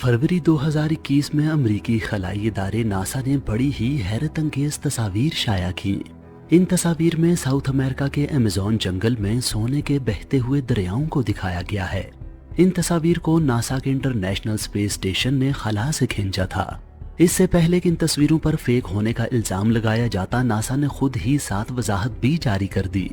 फरवरी 2021 में अमरीकी खलाई इदारे नासा ने बड़ी ही हैरत अंगेज तस्वीर शाया की। इन तस्वीर में साउथ अमेरिका के अमेज़न जंगल में सोने के बहते हुए दरियाओं को दिखाया गया है। इन तस्वीर को नासा के इंटरनेशनल स्पेस स्टेशन ने खला से खींचा था। इससे पहले कि इन तस्वीरों पर फेक होने का इल्जाम लगाया जाता, नासा ने खुद ही साथ वजाहत भी जारी कर दी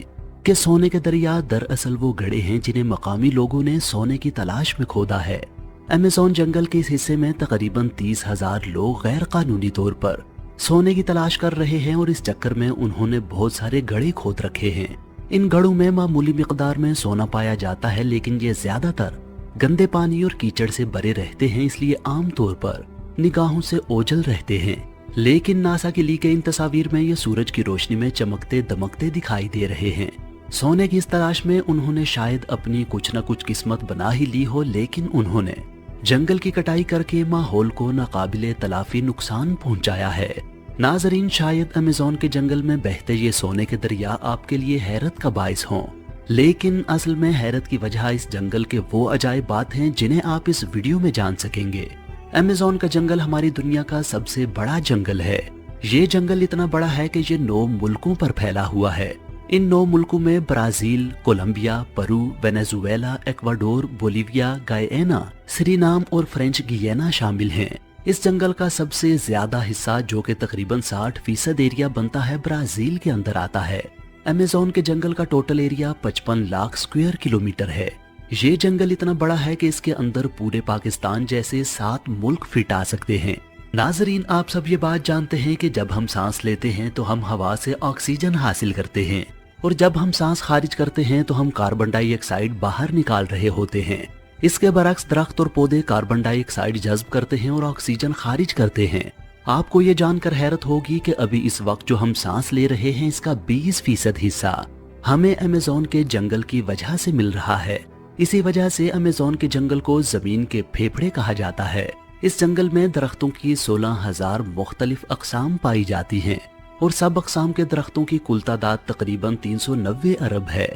कि सोने के दरिया दरअसल वो गड्ढे हैं जिन्हें मकामी लोगों ने सोने की तलाश में खोदा है। अमेज़न जंगल के इस हिस्से में तकरीबन 30,000 लोग गैर कानूनी तौर पर सोने की तलाश कर रहे हैं और इस चक्कर में उन्होंने बहुत सारे गड्ढे खोद रखे हैं। इन गड्ढों में मामूली मिकदार में सोना पाया जाता है, लेकिन ये ज्यादातर गंदे पानी और कीचड़ से भरे रहते हैं, इसलिए आमतौर पर निगाहों से ओझल रहते हैं। लेकिन नासा की ली गई इन तस्वीर में ये सूरज की रोशनी में चमकते दमकते दिखाई दे रहे हैं। सोने की इस तलाश में उन्होंने शायद अपनी कुछ न कुछ किस्मत बना ही ली हो, लेकिन उन्होंने जंगल की कटाई करके माहौल को नाकाबिले तलाफी नुकसान पहुंचाया है। नाजरीन, शायद अमेज़न के जंगल में बहते ये सोने के दरिया आपके लिए हैरत का बाइस हों, लेकिन असल में हैरत की वजह इस जंगल के वो अजायब बात हैं जिन्हें आप इस वीडियो में जान सकेंगे। अमेज़न का जंगल हमारी दुनिया का सबसे बड़ा जंगल है। ये जंगल इतना बड़ा है कि ये 9 मुल्कों पर फैला हुआ है। इन 9 मुल्कों में Brazil, Colombia, Peru, Venezuela, Ecuador, Bolivia, Guyana, Suriname और फ्रेंच गियाना शामिल हैं। इस जंगल का सबसे ज्यादा हिस्सा, जो कि तकरीबन 60% एरिया बनता है, ब्राजील के अंदर आता है। अमेज़न के जंगल का total area 55 lakh square kilometre है। ये जंगल इतना बड़ा है कि इसके अंदर पूरे पाकिस्तान जैसे 7 मुल्क फिट आ सकते हैं। नाजरीन, आप सब ये बात जानते हैं कि जब हम सांस लेते हैं तो हम हवा से ऑक्सीजन हासिल करते हैं, और जब हम सांस खारिज करते हैं तो हम कार्बन डाइऑक्साइड बाहर निकाल रहे होते हैं। इसके बरक्स दरख्त और पौधे कार्बन डाइऑक्साइड जज्ब करते हैं और ऑक्सीजन खारिज करते हैं। आपको ये जानकर हैरत होगी कि अभी इस वक्त जो हम सांस ले रहे हैं, इसका 20% हिस्सा हमें अमेज़न के जंगल की वजह से मिल रहा है। इसी वजह से अमेज़न के जंगल को जमीन के फेफड़े कहा जाता है। इस जंगल में दरख्तों की 16,000 मुख्तलिफ अकसाम पाई जाती हैं और सब अकसाम के दरख्तों की कुल तादाद तकरीबन 390 अरब है।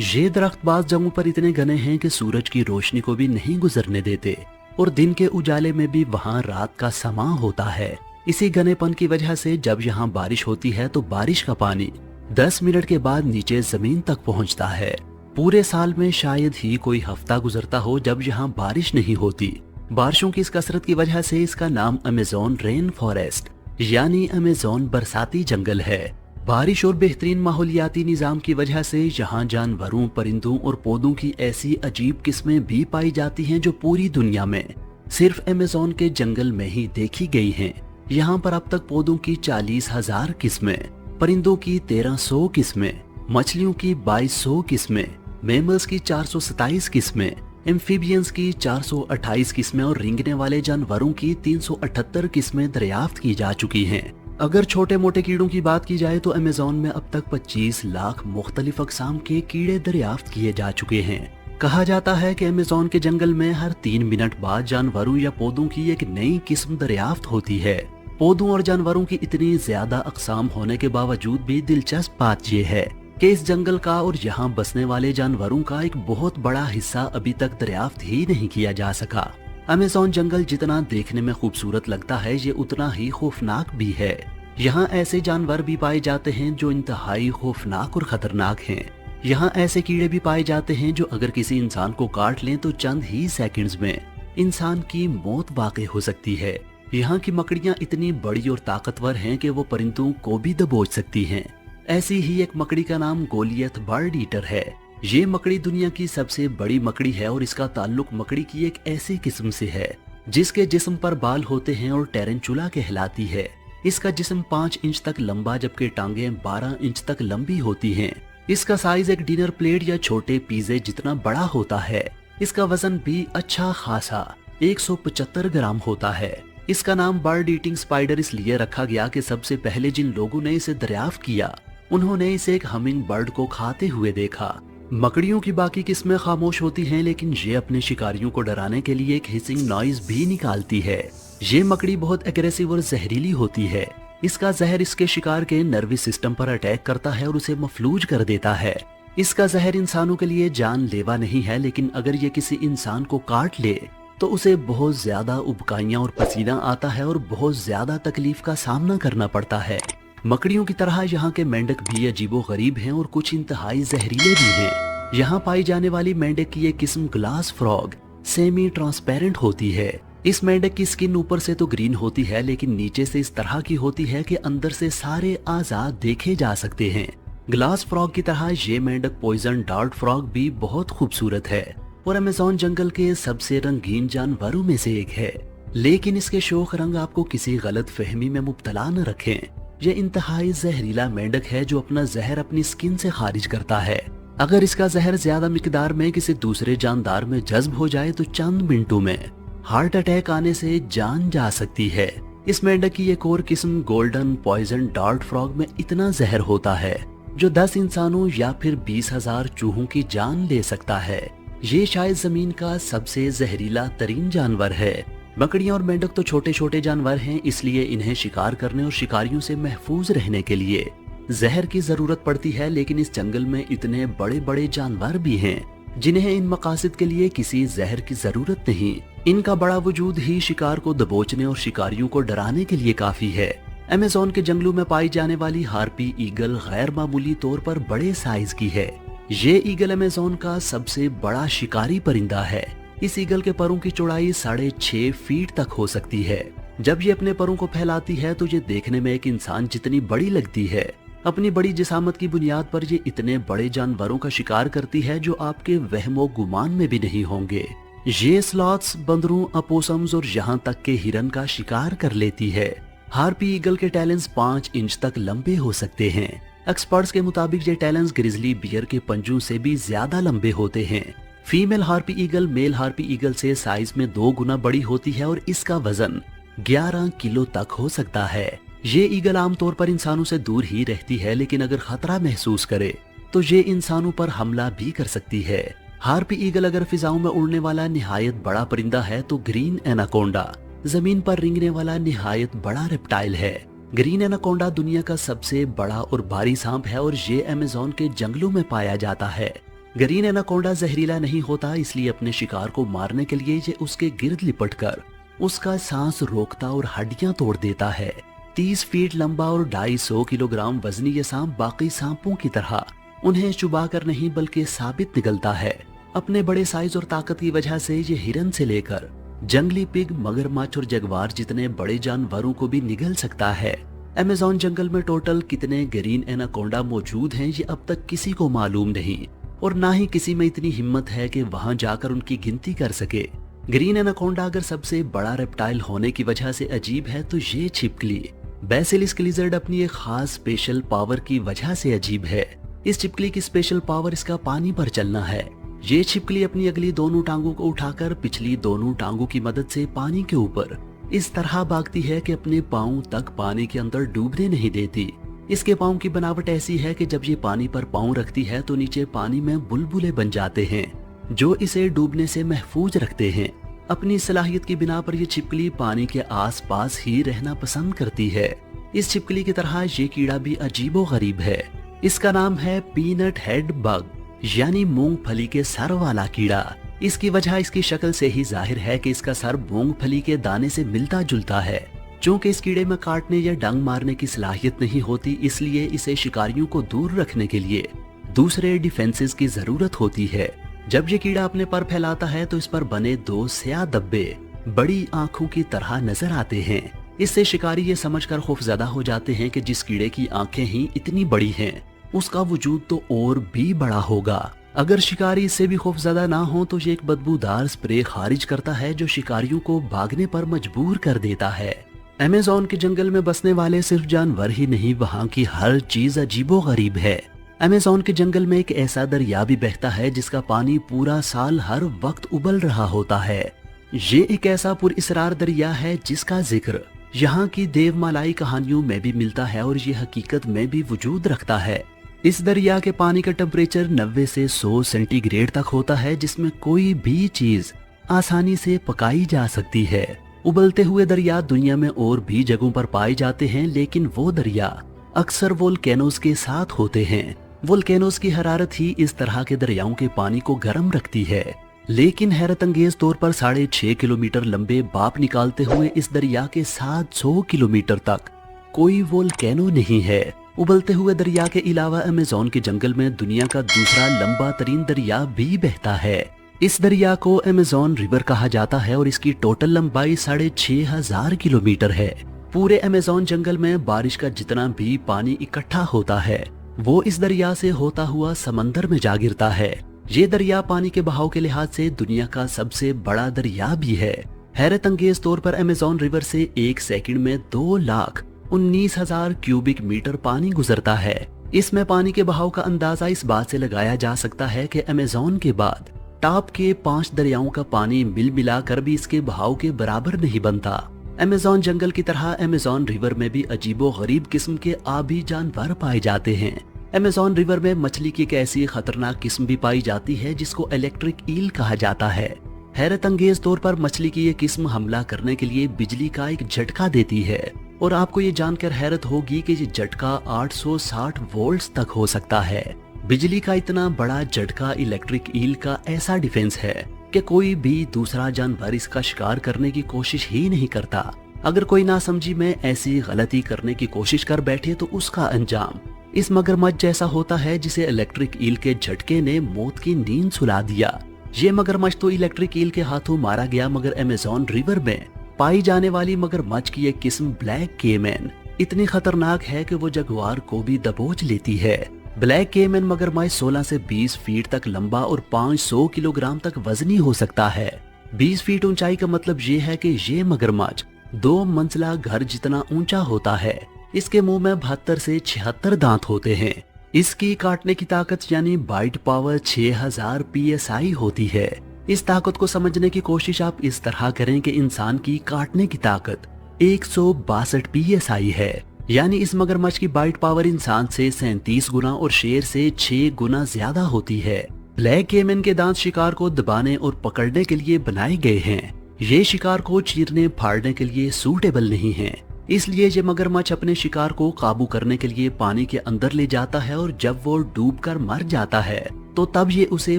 ये दरख्त बाज जगहों पर इतने घने हैं कि सूरज की रोशनी को भी नहीं गुजरने देते और दिन के उजाले में भी वहाँ रात का समा होता है। इसी घनेपन की वजह से जब यहाँ बारिश होती है तो बारिश का पानी 10 मिनट के बाद नीचे जमीन तक पहुँचता है। पूरे साल में शायद ही कोई हफ्ता गुजरता हो जब यहाँ बारिश नहीं होती। बारिशों की इस कसरत की वजह से इसका नाम अमेज़न रेन फॉरेस्ट यानी अमेज़न बरसाती जंगल है। बारिश और बेहतरीन माहौलियाती निजाम की वजह से यहाँ जानवरों, परिंदों और पौधों की ऐसी अजीब किस्में भी पाई जाती हैं जो पूरी दुनिया में सिर्फ अमेज़न के जंगल में ही देखी गई हैं। यहाँ पर अब तक पौधों की 40,000 किस्में, परिंदों की 1300 किस्में, मछलियों की 2200 किस्में, मैमल्स की 427 किस्में, एम्फीबियंस की 428 किस्में और रेंगने वाले जानवरों की 378 किस्में दरियाफ्त की जा चुकी हैं। अगर छोटे मोटे कीड़ों की बात की जाए तो अमेज़न में अब तक 25 लाख मुख्तलिफ अक़साम के कीड़े दरियाफ्त किए जा चुके हैं। कहा जाता है कि अमेज़न के जंगल में हर 3 मिनट बाद जानवरों या पौधों की एक नई किस्म दरियाफ्त होती है। पौधों और जानवरों की इतनी ज्यादा अक़साम होने के बावजूद भी दिलचस्प बात यह है कि इस जंगल का और यहाँ बसने वाले जानवरों का एक बहुत बड़ा हिस्सा अभी तक दरियाफ्त ही नहीं किया जा सका। अमेज़न जंगल जितना देखने में खूबसूरत लगता है, ये उतना ही खौफनाक भी है। यहाँ ऐसे जानवर भी पाए जाते हैं जो इंतहाई खौफनाक और खतरनाक हैं। यहाँ ऐसे कीड़े भी पाए जाते हैं जो अगर किसी इंसान को काट लें तो चंद ही सेकंड्स में इंसान की मौत वाक़ई हो सकती है। यहाँ की मकड़ियाँ इतनी बड़ी और ताकतवर हैं कि वो परिंदों को भी दबोच सकती हैं। ऐसी ही एक मकड़ी का नाम गोलियत बर्ड ईटर है। ये मकड़ी दुनिया की सबसे बड़ी मकड़ी है और इसका ताल्लुक मकड़ी की एक ऐसी किस्म से है जिसके जिस्म पर बाल होते हैं और टेरेंचुला कहलाती है। इसका जिस्म 5 इंच तक लंबा जबकि टांगें 12 इंच तक लंबी होती हैं। इसका साइज एक डिनर प्लेट या छोटे पिज़्ज़े जितना बड़ा होता है। इसका वजन भी अच्छा खासा 175 ग्राम होता है। इसका नाम बर्ड ईटिंग स्पाइडर इसलिए रखा गया कि सबसे पहले जिन लोगों ने इसे दरियाफ्त किया उन्होंने इसे एक हमिंग बर्ड को खाते हुए देखा। मकड़ियों की बाकी किस्में खामोश होती हैं, लेकिन ये अपने शिकारियों को डराने के लिए एक हिसिंग नॉइज भी निकालती है। ये मकड़ी बहुत एग्रेसिव और जहरीली होती है। इसका जहर इसके शिकार के नर्वस सिस्टम पर अटैक करता है और उसे मफलूज कर देता है। इसका जहर इंसानों के लिए जानलेवा नहीं है, लेकिन अगर ये किसी इंसान को काट ले तो उसे बहुत ज्यादा उबकाइयां और पसीना आता है और बहुत ज्यादा तकलीफ का सामना करना पड़ता है। मकड़ियों की तरह यहाँ के मेंढक भी अजीबोगरीब हैं और कुछ इंतहाई जहरीले भी हैं। यहाँ पाई जाने वाली मेंढक की एक किस्म ग्लास फ्रॉग सेमी ट्रांसपेरेंट होती है। इस मेंढक की स्किन ऊपर से तो ग्रीन होती है, लेकिन नीचे से इस तरह की होती है कि अंदर से सारे आजाद देखे जा सकते हैं। ग्लास फ्रॉग की तरह ये मेंढक पॉइजन डार्ट फ्रॉग भी बहुत खूबसूरत है और अमेज़न जंगल के सबसे रंगीन जानवरों में से एक है। लेकिन इसके शोख रंग आपको किसी गलत फहमी में मुब्तला न रखें। यह इंतहाई जहरीला मेंढक है जो अपना जहर अपनी स्किन से खारिज करता है। अगर इसका जहर ज्यादा मिकदार में किसी दूसरे जानदार में जज्ब हो जाए तो चंद मिनटों में हार्ट अटैक आने से जान जा सकती है। इस मेंढक की एक और किस्म गोल्डन पॉइजन डार्ट फ्रॉग में इतना जहर होता है जो 10 इंसानों या फिर 20,000 चूहों की जान ले सकता है। ये शायद जमीन का सबसे जहरीला तरीन जानवर है। मकड़ियां और मेंढक तो छोटे छोटे जानवर हैं, इसलिए इन्हें शिकार करने और शिकारियों से महफूज रहने के लिए जहर की जरूरत पड़ती है। लेकिन इस जंगल में इतने बड़े बड़े जानवर भी हैं जिन्हें इन मकासद के लिए किसी जहर की जरूरत नहीं। इनका बड़ा वजूद ही शिकार को दबोचने और शिकारियों को डराने के लिए काफी है। अमेज़न के जंगलों में पाई जाने वाली हार्पी ईगल गैर मामूली तौर पर बड़े साइज की है। ये ईगल अमेज़न का सबसे बड़ा शिकारी परिंदा है। इस ईगल के परों की चौड़ाई 6.5 फीट तक हो सकती है। जब ये अपने परों को फैलाती है तो ये देखने में एक इंसान जितनी बड़ी लगती है। अपनी बड़ी जिसामत की बुनियाद पर ये इतने बड़े जानवरों का शिकार करती है जो आपके वहमो गुमान में भी नहीं होंगे। ये स्लॉथ्स, बंदरों, अपोसम्स और यहाँ तक के हिरन का शिकार कर लेती है। हार्पी ईगल के टैलेंस 5 इंच तक लंबे हो सकते हैं। एक्सपर्ट्स के मुताबिक ये टैलेंस ग्रिजली बियर के पंजों से भी ज्यादा लंबे होते हैं। Female harpy eagle male harpy eagle से साइज में 2 गुना बड़ी होती है और इसका वजन 11 किलो तक हो सकता है। ये ईगल आमतौर पर इंसानों से दूर ही रहती है, लेकिन अगर खतरा महसूस करे तो ये इंसानों पर हमला भी कर सकती है। हार्पी ईगल अगर फिजाओं में उड़ने वाला निहायत बड़ा परिंदा है तो ग्रीन एनाकोंडा जमीन पर रेंगने वाला निहायत बड़ा रेप्टाइल है। ग्रीन एनाकोंडा दुनिया का सबसे बड़ा और भारी सांप है और ये अमेज़न के जंगलों में पाया जाता है। ग्रीन एनाकोंडा जहरीला नहीं होता, इसलिए अपने शिकार को मारने के लिए ये उसके गिर्द लिपटकर उसका सांस रोकता और हड्डियां तोड़ देता है। 30 फीट लंबा और 250 किलोग्राम वजनी ये सांप बाकी सांपों की तरह उन्हें चुबाकर नहीं बल्कि साबित निकलता है। अपने बड़े साइज और ताकत की वजह से ये हिरन से लेकर जंगली पिग, मगरमच्छ और जगवार जितने बड़े जानवरों को भी निगल सकता है। अमेज़न जंगल में टोटल कितने ग्रीन एनाकोंडा मौजूद हैं ये अब तक किसी को मालूम नहीं और ना ही किसी में इतनी हिम्मत है कि वहां जाकर उनकी गिनती कर सके। ग्रीन एनाकोंडा अगर सबसे बड़ा रेप्टाइल होने की वजह से अजीब है तो ये छिपकली बेसिलिस्क लिजर्ड अपनी एक खास स्पेशल पावर की वजह से अजीब है। इस छिपकली की स्पेशल पावर इसका पानी पर चलना है। ये छिपकली अपनी अगली दोनों टांगों को उठाकर पिछली दोनों टांगों की मदद से पानी के ऊपर इस तरह भागती है कि अपने पांव तक पानी के अंदर डूबने नहीं देती। इसके पांव की बनावट ऐसी है कि जब ये पानी पर पांव रखती है तो नीचे पानी में बुलबुले बन जाते हैं जो इसे डूबने से महफूज रखते हैं। अपनी सलाहियत की बिना पर यह छिपकली पानी के आसपास ही रहना पसंद करती है। इस छिपकली की तरह ये कीड़ा भी अजीबोगरीब है। इसका नाम है पीनट हेड बग यानी मूंगफली के सर वाला कीड़ा। इसकी वजह इसकी शक्ल से ही जाहिर है कि इसका सर मूंगफली के दाने से मिलता जुलता है। चूंकि इस कीड़े में काटने या डंग मारने की सलाहियत नहीं होती, इसलिए इसे शिकारियों को दूर रखने के लिए दूसरे डिफेंसेस की जरूरत होती है। जब ये कीड़ा अपने पर फैलाता है तो इस पर बने 2 स्याह धब्बे बड़ी आंखों की तरह नजर आते हैं। इससे शिकारी ये समझकर खौफजदा हो जाते हैं कि जिस कीड़े की आंखें ही इतनी बड़ी हैं, उसका वजूद तो और भी बड़ा होगा। अगर शिकारी इससे भी खौफजदा ना हो तो ये एक बदबूदार स्प्रे खारिज करता है जो शिकारियों को भागने पर मजबूर कर देता है। अमेज़न के जंगल में बसने वाले सिर्फ जानवर ही नहीं, वहाँ की हर चीज अजीबोगरीब है। अमेज़न के जंगल में एक ऐसा दरिया भी बहता है जिसका पानी पूरा साल हर वक्त उबल रहा होता है। ये एक ऐसा पुरइसरार दरिया है जिसका जिक्र यहाँ की देवमालाई कहानियों में भी मिलता है और ये हकीकत में भी वजूद रखता है। इस दरिया के पानी का टेम्परेचर 90 से 100 सेंटीग्रेड तक होता है, जिसमें कोई भी चीज आसानी से पकाई जा सकती है। उबलते हुए दरिया दुनिया में और भी जगहों पर पाए जाते हैं, लेकिन वो दरिया अक्सर वोल्केनोज के साथ होते हैं। वोल्केनोज की हरारत ही इस तरह के दरियाओं के पानी को गर्म रखती है। लेकिन हैरत अंगेज तौर पर 6.5 किलोमीटर लंबे बाप निकालते हुए इस दरिया के 700 किलोमीटर तक कोई वोल्केनो नहीं है। उबलते हुए दरिया के अलावा अमेज़न के जंगल में दुनिया का दूसरा लंबा तरीन दरिया भी बहता है। इस दरिया को अमेज़न रिवर कहा जाता है और इसकी टोटल लंबाई 6,500 किलोमीटर है। पूरे अमेज़न जंगल में बारिश का जितना भी पानी इकट्ठा होता है वो इस दरिया से होता हुआ समंदर में जा गिरता है। ये दरिया पानी के बहाव के लिहाज से दुनिया का सबसे बड़ा दरिया भी है। हैरत अंगेज तौर पर अमेज़न रिवर से एक सेकंड में 2,19,000 क्यूबिक मीटर पानी गुजरता है। इसमें पानी के बहाव का अंदाजा इस बात से लगाया जा सकता है कि अमेज़न के बाद टॉप के 5 दरियाओं का पानी मिल मिलाकर भी इसके बहाव के बराबर नहीं बनता। अमेज़न जंगल की तरह अमेज़न रिवर में भी अजीबो गरीब किस्म के आबी जानवर पाए जाते हैं। अमेज़न रिवर में मछली की एक ऐसी खतरनाक किस्म भी पाई जाती है जिसको इलेक्ट्रिक ईल कहा जाता है। हैरत अंगेज तौर पर मछली की ये किस्म हमला करने के लिए बिजली का एक झटका देती है और आपको ये जानकर हैरत होगी कि ये झटका 860 वोल्ट्स तक हो सकता है। बिजली का इतना बड़ा झटका इलेक्ट्रिक ईल का ऐसा डिफेंस है कि कोई भी दूसरा जानवर इसका शिकार करने की कोशिश ही नहीं करता। अगर कोई नासमझी में ऐसी गलती करने की कोशिश कर बैठे तो उसका अंजाम इस मगरमच्छ जैसा होता है जिसे इलेक्ट्रिक ईल के झटके ने मौत की नींद सुला दिया। ये मगरमच्छ तो इलेक्ट्रिक ईल के हाथों मारा गया, मगर अमेज़न रिवर में पाई जाने वाली मगरमच्छ की एक किस्म ब्लैक केमैन इतनी खतरनाक है कि वो जगुआर को भी दबोच लेती है। ब्लैक केमैन मगरमच्छ 16 से 20 फीट तक लंबा और 500 किलोग्राम तक वजनी हो सकता है। 20 फीट ऊंचाई का मतलब ये है कि ये मगरमच्छ 2 मंजिला घर जितना ऊंचा होता है। इसके मुंह में 72 से 76 दांत होते हैं। इसकी काटने की ताकत यानी बाइट पावर 6000 PSI होती है। इस ताकत को समझने की कोशिश आप इस तरह करें कि इंसान की काटने की ताकत 162 PSI है, यानी इस मगरमच्छ की बाइट पावर इंसान से 37 गुना और शेर से 6 गुना ज्यादा होती है। ब्लैक केमैन के दांत शिकार को दबाने और पकड़ने के लिए बनाए गए हैं। ये शिकार को चीरने फाड़ने के लिए सूटेबल नहीं है, इसलिए ये मगरमच्छ अपने शिकार को काबू करने के लिए पानी के अंदर ले जाता है और जब वो डूबकर मर जाता है तो तब ये उसे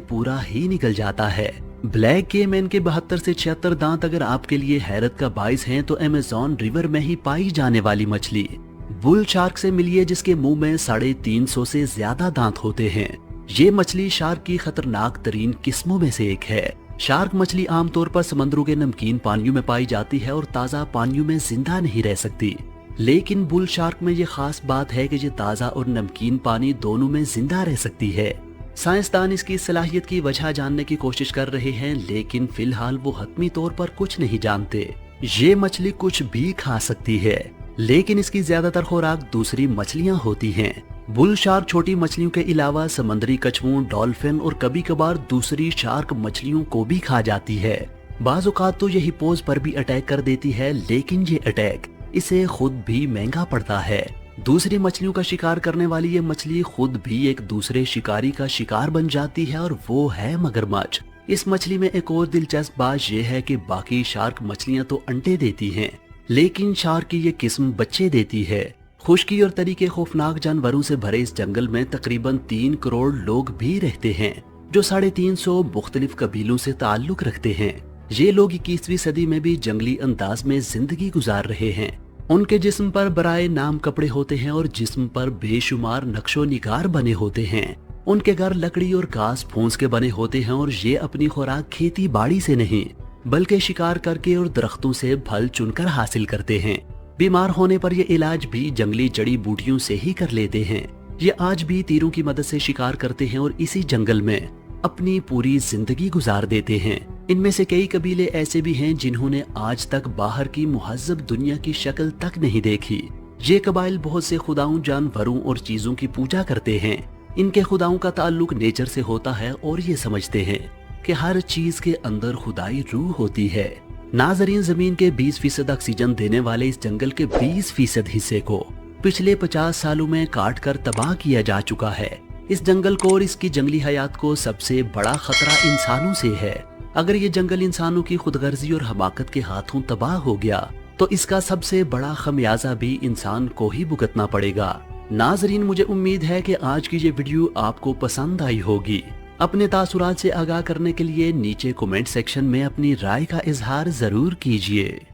पूरा ही निकल जाता है। ब्लैक केमैन के 72 से 76 दांत अगर आपके लिए हैरत का बाइस हैं तो अमेज़न रिवर में ही पाई जाने वाली मछली बुल शार्क से मिलिए जिसके मुंह में 350 से ज्यादा दांत होते हैं। ये मछली शार्क की खतरनाक तरीन किस्मों में से एक है। शार्क मछली आमतौर पर समंदरों के नमकीन पानियों में पाई जाती है और ताज़ा पानियों में जिंदा नहीं रह सकती, लेकिन बुल शार्क में ये खास बात है कि ये ताज़ा और नमकीन पानी दोनों में जिंदा रह सकती है। साइंसदान इसकी सलाहियत की वजह जानने की कोशिश कर रहे हैं, लेकिन फिलहाल वो हतमी तौर पर कुछ नहीं जानते। ये मछली कुछ भी खा सकती है, लेकिन इसकी ज्यादातर खुराक दूसरी मछलियां होती हैं। बुल शार्क छोटी मछलियों के अलावा समुद्री कछुओं, डॉल्फिन और कभी कभार दूसरी शार्क मछलियों को भी खा जाती है। बाज़ औक़ात तो ये हिप्पोज़ पर भी अटैक कर देती है, लेकिन ये अटैक इसे खुद भी महंगा पड़ता है। दूसरी मछलियों का शिकार करने वाली ये मछली खुद भी एक दूसरे शिकारी का शिकार बन जाती है और वो है मगरमच्छ। इस मछली में एक और दिलचस्प बात यह है कि बाकी शार्क मछलियां तो अंडे देती हैं, लेकिन शार्क की ये किस्म बच्चे देती है। खुश्की और तरीके खौफनाक जानवरों से भरे इस जंगल में तकरीबन 3 करोड़ लोग भी रहते हैं, जो 350 मुख्तलिफ कबीलों से ताल्लुक रखते हैं। ये लोग 21वीं सदी में भी जंगली अंदाज में जिंदगी गुजार रहे हैं। उनके जिस्म पर बराए नाम कपड़े होते हैं और जिस्म पर बेशुमार नक्शो निगार बने होते हैं। उनके घर लकड़ी और घास फूस के बने होते हैं और ये अपनी खुराक खेती बाड़ी से नहीं बल्कि शिकार करके और दरख्तों से फल चुनकर हासिल करते हैं। बीमार होने पर ये इलाज भी जंगली जड़ी बूटियों से ही कर लेते हैं। ये आज भी तीरों की मदद से शिकार करते हैं और इसी जंगल में अपनी पूरी जिंदगी गुजार देते हैं। इनमें से कई कबीले ऐसे भी हैं जिन्होंने आज तक बाहर की मुहज्जब दुनिया की शक्ल तक नहीं देखी। ये कबाइल बहुत से खुदाओं, जानवरों और चीजों की पूजा करते हैं। इनके खुदाओं का ताल्लुक नेचर से होता है और ये समझते हैं कि हर चीज के अंदर खुदाई रूह होती है। नाजरीन, जमीन के 20% ऑक्सीजन देने वाले इस जंगल के 20% हिस्से को पिछले 50 सालों में काट कर तबाह किया जा चुका है। इस जंगल को और इसकी जंगली हयात को सबसे बड़ा खतरा इंसानों से है। अगर ये जंगल इंसानों की खुदगर्जी और हमाकत के हाथों तबाह हो गया तो इसका सबसे बड़ा खमियाजा भी इंसान को ही भुगतना पड़ेगा। नाजरीन, मुझे उम्मीद है कि आज की ये वीडियो आपको पसंद आई होगी। اپنے تاثرات سے آگاہ کرنے کے لیے نیچے کمنٹ سیکشن میں اپنی رائے کا اظہار ضرور کیجیے۔